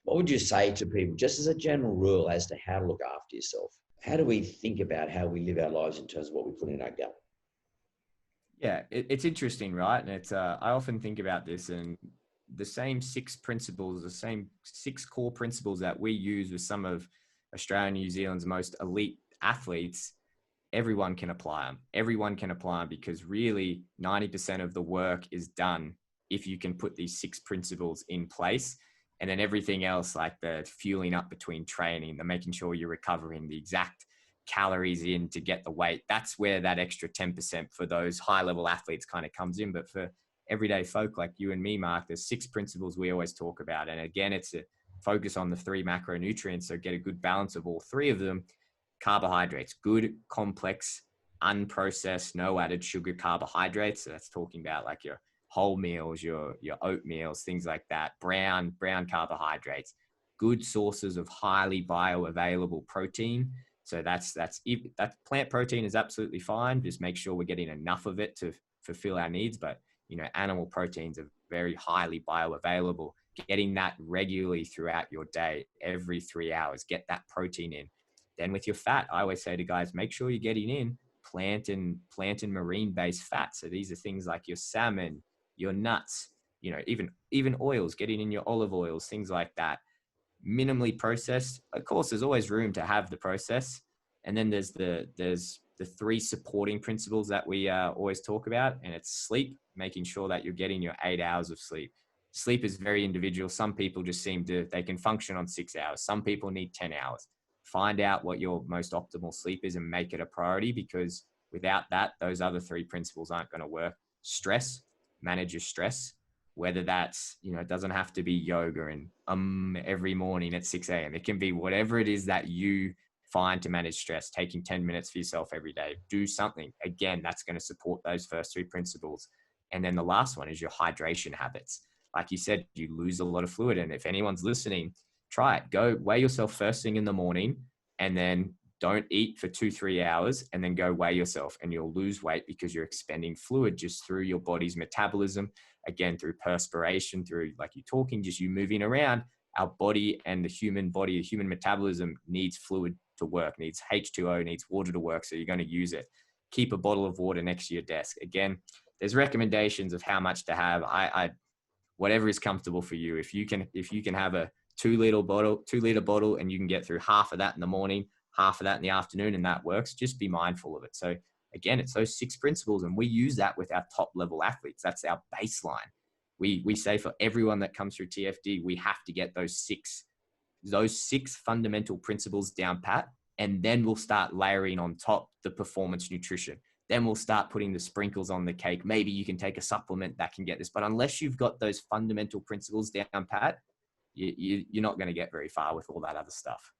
What would you say to people, just as a general rule, as to how to look after yourself? How do we think about how we live our lives in terms of what we put in our gut? Yeah, it's interesting, right? And it's I often think about this, and the same six principles, the same six core principles that we use with some of Australia and New Zealand's most elite athletes, everyone can apply them. Everyone can apply them because really 90% of the work is done if you can put these six principles in place. And then everything else, like the fueling up between training, the making sure you're recovering, the exact calories in to get the weight, that's where that extra 10% for those high level athletes kind of comes in. But for everyday folk like you and me, Mark, there's six principles we always talk about. And again, it's a focus on the three macronutrients. So get a good balance of all three of them. Carbohydrates, good, complex, unprocessed, no added sugar carbohydrates. So that's talking about like your whole meals, your oatmeals, things like that. Brown carbohydrates, good sources of highly bioavailable protein. So that's plant protein is absolutely fine. Just make sure we're getting enough of it to fulfill our needs. But animal proteins are very highly bioavailable. Getting that regularly throughout your day, every 3 hours, get that protein in. Then with your fat, I always say to guys, make sure you're getting in plant and marine based fat. So these are things like your salmon, your nuts, even oils, getting in your olive oils, things like that. Minimally processed. Of course, there's always room to have the process. And then there's the three supporting principles that we always talk about, and it's sleep, making sure that you're getting your 8 hours of sleep. Sleep is very individual. Some people just they can function on 6 hours. Some people need 10 hours. Find out what your most optimal sleep is and make it a priority, because without that, those other three principles aren't going to work. Stress, manage your stress, whether that's, it doesn't have to be yoga and every morning at 6 a.m. It can be whatever it is that you find to manage stress, taking 10 minutes for yourself every day. Do something. Again, that's going to support those first three principles. And then the last one is your hydration habits. Like you said, you lose a lot of fluid. And if anyone's listening, try it. Go weigh yourself first thing in the morning, and then don't eat for 2-3 hours, and then go weigh yourself, and you'll lose weight because you're expending fluid just through your body's metabolism. Again, through perspiration, through like you talking, just you moving around. Our body and the human metabolism needs fluid to work, needs H2O, needs water to work. So you're going to use it. Keep a bottle of water next to your desk. Again, there's recommendations of how much to have. I whatever is comfortable for you. If you can have a 2-liter bottle, and you can get through half of that in the morning, half of that in the afternoon, and that works, just be mindful of it. So again, it's those six principles, and we use that with our top level athletes. That's our baseline. We say for everyone that comes through TFD, we have to get those six fundamental principles down pat, and then we'll start layering on top the performance nutrition. Then we'll start putting the sprinkles on the cake. Maybe you can take a supplement that can get this, but unless you've got those fundamental principles down pat, you're not going to get very far with all that other stuff.